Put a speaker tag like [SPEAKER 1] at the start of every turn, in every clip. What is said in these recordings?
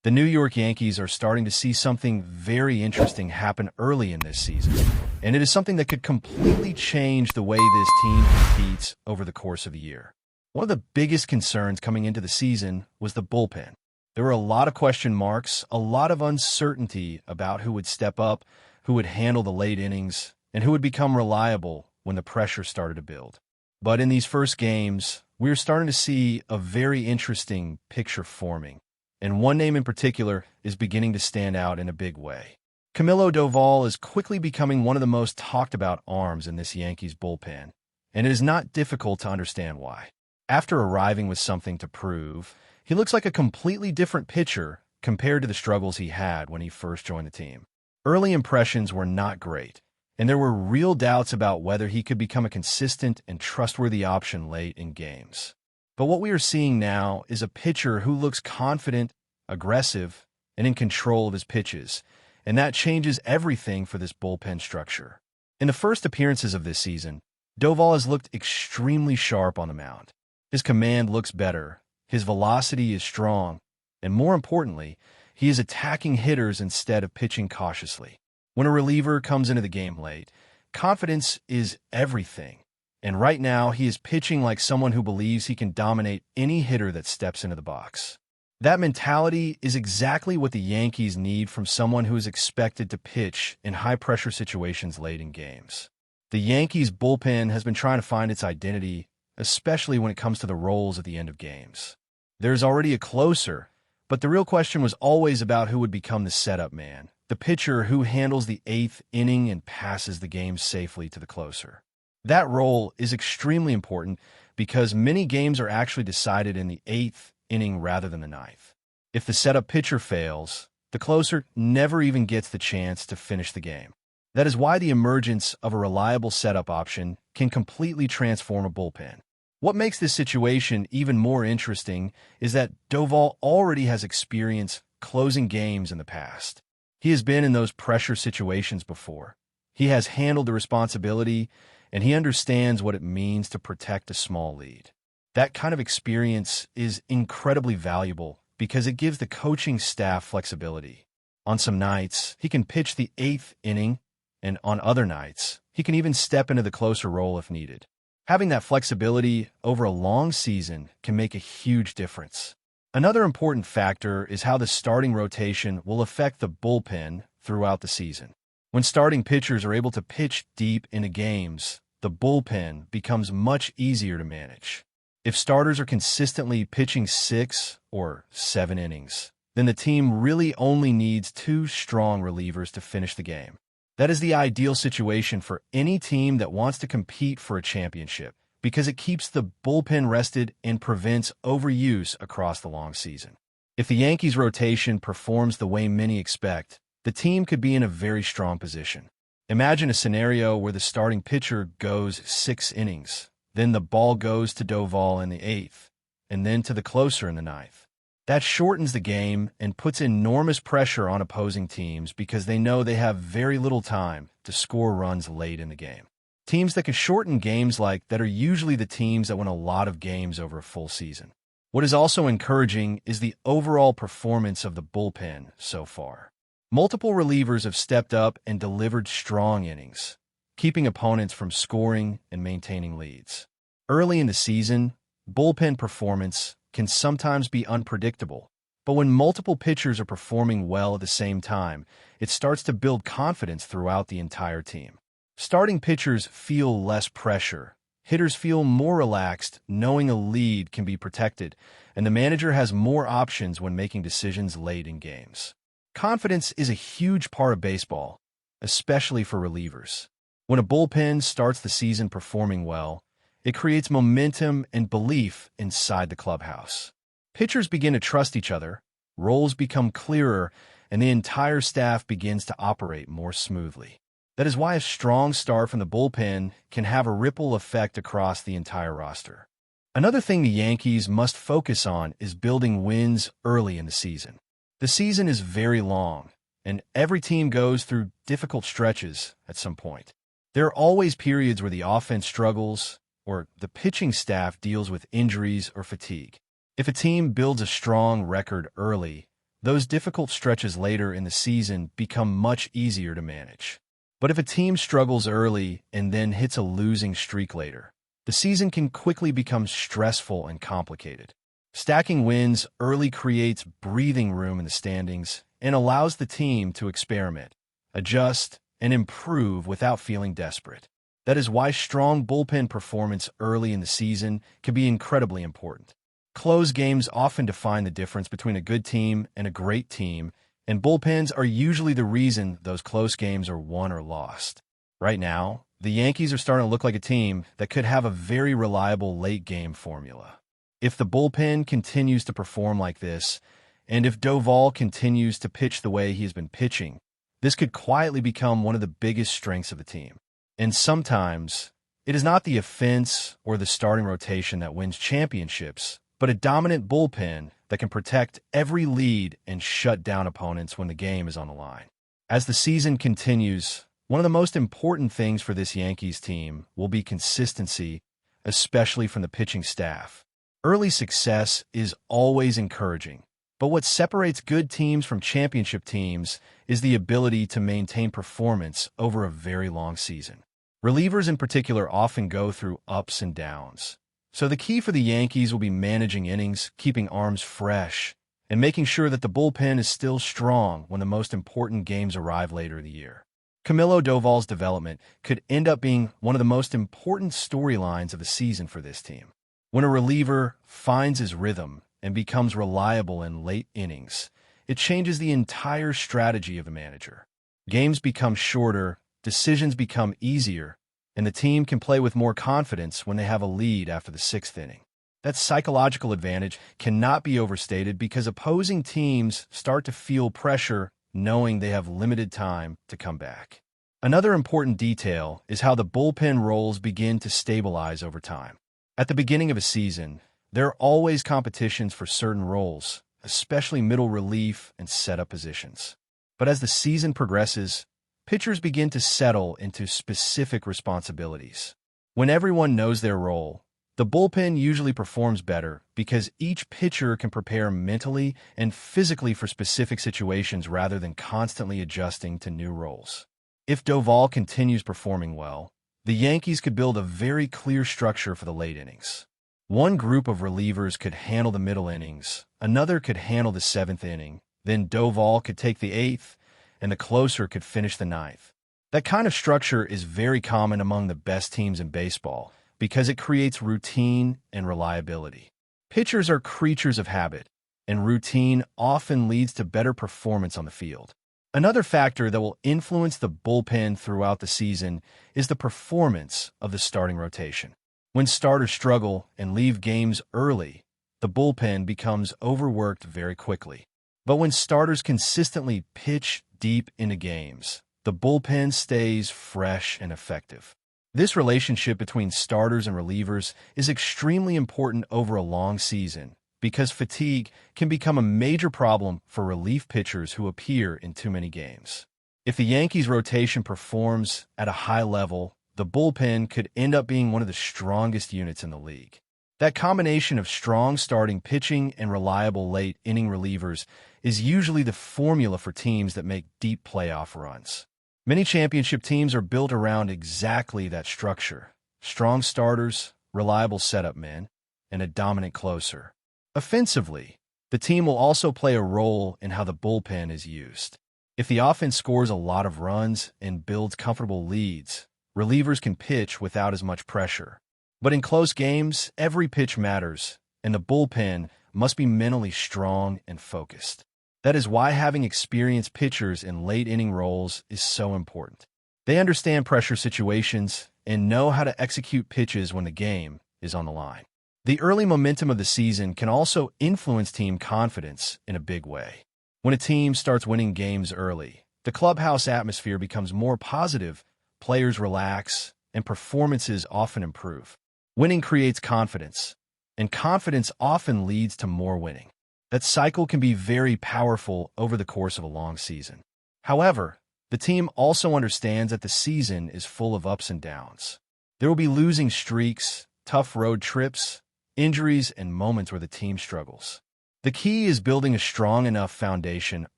[SPEAKER 1] The New York Yankees are starting to see something very interesting happen early in this season, and it is something that could completely change the way this team competes over the course of the year. One of the biggest concerns coming into the season was the bullpen. There were a lot of question marks, a lot of uncertainty about who would step up, who would handle the late innings, and who would become reliable when the pressure started to build. But in these first games, we're starting to see a very interesting picture forming, and one name in particular is beginning to stand out in a big way. Camilo Doval is quickly becoming one of the most talked about arms in this Yankees bullpen, and it is not difficult to understand why. After arriving with something to prove, he looks like a completely different pitcher compared to the struggles he had when he first joined the team. Early impressions were not great, and there were real doubts about whether he could become a consistent and trustworthy option late in games. But what we are seeing now is a pitcher who looks confident, aggressive, and in control of his pitches, and that changes everything for this bullpen structure. In the first appearances of this season, Doval has looked extremely sharp on the mound. His command looks better, his velocity is strong, and more importantly, he is attacking hitters instead of pitching cautiously. When a reliever comes into the game late, confidence is everything, and right now he is pitching like someone who believes he can dominate any hitter that steps into the box. That mentality is exactly what the Yankees need from someone who is expected to pitch in high-pressure situations late in games. The Yankees bullpen has been trying to find its identity, especially when it comes to the roles at the end of games. There's already a closer, but the real question was always about who would become the setup man, the pitcher who handles the eighth inning and passes the game safely to the closer. That role is extremely important because many games are actually decided in the eighth inning rather than the ninth. If the setup pitcher fails, the closer never even gets the chance to finish the game. That is why the emergence of a reliable setup option can completely transform a bullpen. What makes this situation even more interesting is that Doval already has experience closing games in the past. He has been in those pressure situations before. He has handled the responsibility, and he understands what it means to protect a small lead. That kind of experience is incredibly valuable because it gives the coaching staff flexibility. On some nights, he can pitch the eighth inning, and on other nights, he can even step into the closer role if needed. Having that flexibility over a long season can make a huge difference. Another important factor is how the starting rotation will affect the bullpen throughout the season. When starting pitchers are able to pitch deep into games, the bullpen becomes much easier to manage. If starters are consistently pitching 6 or 7 innings, then the team really only needs 2 strong relievers to finish the game. That is the ideal situation for any team that wants to compete for a championship because it keeps the bullpen rested and prevents overuse across the long season. If the Yankees' rotation performs the way many expect, the team could be in a very strong position. Imagine a scenario where the starting pitcher goes 6 innings, then the ball goes to Doval in the 8th, and then to the closer in the 9th. That shortens the game and puts enormous pressure on opposing teams because they know they have very little time to score runs late in the game. Teams that can shorten games like that are usually the teams that win a lot of games over a full season. What is also encouraging is the overall performance of the bullpen so far. Multiple relievers have stepped up and delivered strong innings, keeping opponents from scoring and maintaining leads. Early in the season, bullpen performance can sometimes be unpredictable, but when multiple pitchers are performing well at the same time, it starts to build confidence throughout the entire team. Starting pitchers feel less pressure, hitters feel more relaxed knowing a lead can be protected, and the manager has more options when making decisions late in games. Confidence is a huge part of baseball, especially for relievers. When a bullpen starts the season performing well, it creates momentum and belief inside the clubhouse. Pitchers begin to trust each other, roles become clearer, and the entire staff begins to operate more smoothly. That is why a strong start from the bullpen can have a ripple effect across the entire roster. Another thing the Yankees must focus on is building wins early in the season. The season is very long, and every team goes through difficult stretches at some point. There are always periods where the offense struggles, or the pitching staff deals with injuries or fatigue. If a team builds a strong record early, those difficult stretches later in the season become much easier to manage. But if a team struggles early and then hits a losing streak later, the season can quickly become stressful and complicated. Stacking wins early creates breathing room in the standings and allows the team to experiment, adjust, and improve without feeling desperate. That is why strong bullpen performance early in the season can be incredibly important. Close games often define the difference between a good team and a great team, and bullpens are usually the reason those close games are won or lost. Right now, the Yankees are starting to look like a team that could have a very reliable late-game formula. If the bullpen continues to perform like this, and if Doval continues to pitch the way he's been pitching, this could quietly become one of the biggest strengths of the team. And sometimes, it is not the offense or the starting rotation that wins championships, but a dominant bullpen that can protect every lead and shut down opponents when the game is on the line. As the season continues, one of the most important things for this Yankees team will be consistency, especially from the pitching staff. Early success is always encouraging, but what separates good teams from championship teams is the ability to maintain performance over a very long season. Relievers in particular often go through ups and downs. So the key for the Yankees will be managing innings, keeping arms fresh, and making sure that the bullpen is still strong when the most important games arrive later in the year. Camilo Doval's development could end up being one of the most important storylines of the season for this team. When a reliever finds his rhythm and becomes reliable in late innings, it changes the entire strategy of the manager. Games become shorter, decisions become easier, and the team can play with more confidence when they have a lead after the sixth inning. That psychological advantage cannot be overstated because opposing teams start to feel pressure knowing they have limited time to come back. Another important detail is how the bullpen roles begin to stabilize over time. At the beginning of a season, there are always competitions for certain roles, especially middle relief and setup positions. But as the season progresses, pitchers begin to settle into specific responsibilities. When everyone knows their role, the bullpen usually performs better because each pitcher can prepare mentally and physically for specific situations rather than constantly adjusting to new roles. If Doval continues performing well, the Yankees could build a very clear structure for the late innings. One group of relievers could handle the middle innings, another could handle the seventh inning, then Doval could take the eighth, and the closer could finish the ninth. That kind of structure is very common among the best teams in baseball because it creates routine and reliability. Pitchers are creatures of habit, and routine often leads to better performance on the field. Another factor that will influence the bullpen throughout the season is the performance of the starting rotation. When starters struggle and leave games early, the bullpen becomes overworked very quickly. But when starters consistently pitch deep into games, the bullpen stays fresh and effective. This relationship between starters and relievers is extremely important over a long season because fatigue can become a major problem for relief pitchers who appear in too many games. If the Yankees' rotation performs at a high level, the bullpen could end up being one of the strongest units in the league. That combination of strong starting pitching and reliable late-inning relievers is usually the formula for teams that make deep playoff runs. Many championship teams are built around exactly that structure: strong starters, reliable setup men, and a dominant closer. Offensively, the team will also play a role in how the bullpen is used. If the offense scores a lot of runs and builds comfortable leads, relievers can pitch without as much pressure. But in close games, every pitch matters, and the bullpen must be mentally strong and focused. That is why having experienced pitchers in late-inning roles is so important. They understand pressure situations and know how to execute pitches when the game is on the line. The early momentum of the season can also influence team confidence in a big way. When a team starts winning games early, the clubhouse atmosphere becomes more positive, players relax, and performances often improve. Winning creates confidence, and confidence often leads to more winning. That cycle can be very powerful over the course of a long season. However, the team also understands that the season is full of ups and downs. There will be losing streaks, tough road trips, injuries, and moments where the team struggles. The key is building a strong enough foundation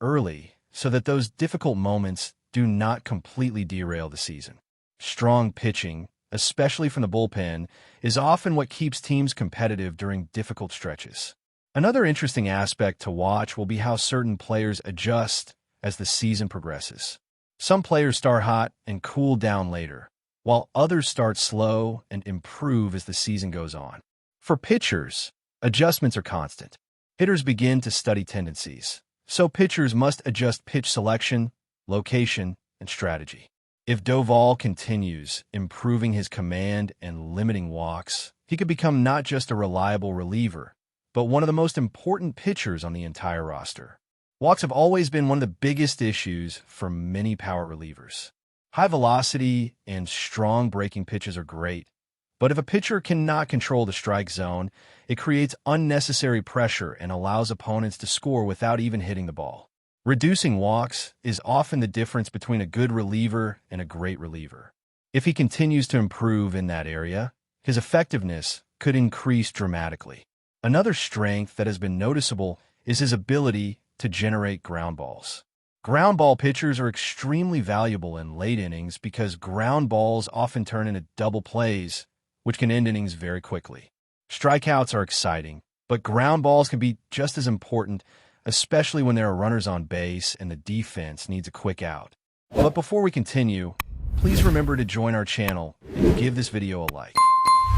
[SPEAKER 1] early so that those difficult moments do not completely derail the season. Strong pitching, especially from the bullpen, is often what keeps teams competitive during difficult stretches. Another interesting aspect to watch will be how certain players adjust as the season progresses. Some players start hot and cool down later, while others start slow and improve as the season goes on. For pitchers, adjustments are constant. Hitters begin to study tendencies, so pitchers must adjust pitch selection, location, and strategy. If Doval continues improving his command and limiting walks, he could become not just a reliable reliever, but one of the most important pitchers on the entire roster. Walks have always been one of the biggest issues for many power relievers. High velocity and strong breaking pitches are great, but if a pitcher cannot control the strike zone, it creates unnecessary pressure and allows opponents to score without even hitting the ball. Reducing walks is often the difference between a good reliever and a great reliever. If he continues to improve in that area, his effectiveness could increase dramatically. Another strength that has been noticeable is his ability to generate ground balls. Ground ball pitchers are extremely valuable in late innings because ground balls often turn into double plays, which can end innings very quickly. Strikeouts are exciting, but ground balls can be just as important, especially when there are runners on base and the defense needs a quick out. But before we continue, please remember to join our channel and give this video a like.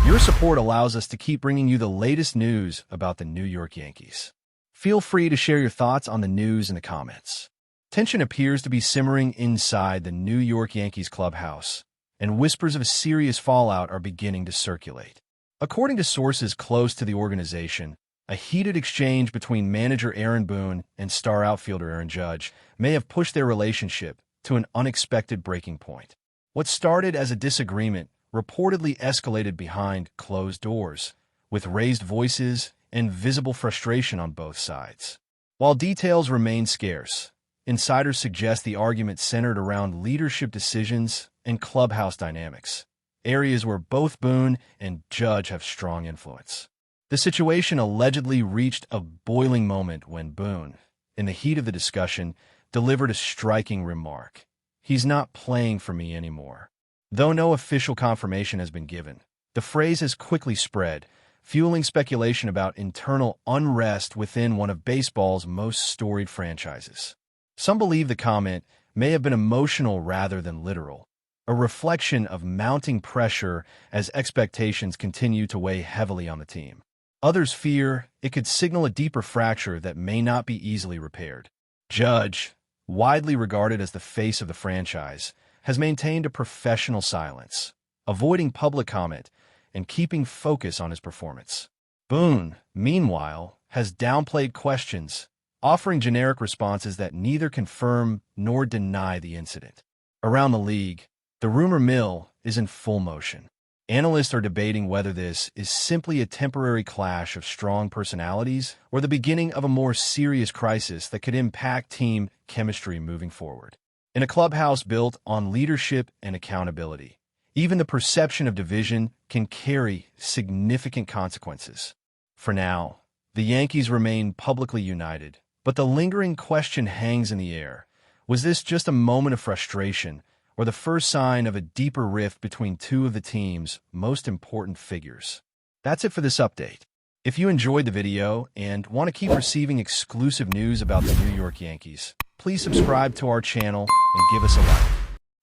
[SPEAKER 1] Your support allows us to keep bringing you the latest news about the New York Yankees. Feel free to share your thoughts on the news in the comments. Tension appears to be simmering inside the New York Yankees clubhouse, and whispers of a serious fallout are beginning to circulate. According to sources close to the organization, a heated exchange between manager Aaron Boone and star outfielder Aaron Judge may have pushed their relationship to an unexpected breaking point. What started as a disagreement reportedly escalated behind closed doors, with raised voices and visible frustration on both sides. While details remain scarce, insiders suggest the argument centered around leadership decisions and clubhouse dynamics, areas where both Boone and Judge have strong influence. The situation allegedly reached a boiling moment when Boone, in the heat of the discussion, delivered a striking remark. "He's not playing for me anymore." Though no official confirmation has been given, the phrase has quickly spread, fueling speculation about internal unrest within one of baseball's most storied franchises. Some believe the comment may have been emotional rather than literal, a reflection of mounting pressure as expectations continue to weigh heavily on the team. Others fear it could signal a deeper fracture that may not be easily repaired. Judge, widely regarded as the face of the franchise, has maintained a professional silence, avoiding public comment and keeping focus on his performance. Boone, meanwhile, has downplayed questions, offering generic responses that neither confirm nor deny the incident. Around the league, the rumor mill is in full motion. Analysts are debating whether this is simply a temporary clash of strong personalities or the beginning of a more serious crisis that could impact team chemistry moving forward. In a clubhouse built on leadership and accountability, even the perception of division can carry significant consequences. For now, the Yankees remain publicly united, but the lingering question hangs in the air. Was this just a moment of frustration, or the first sign of a deeper rift between two of the team's most important figures? That's it for this update. If you enjoyed the video and want to keep receiving exclusive news about the New York Yankees, please subscribe to our channel and give us a like.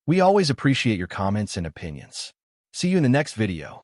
[SPEAKER 1] We always appreciate your comments and opinions. See you in the next video.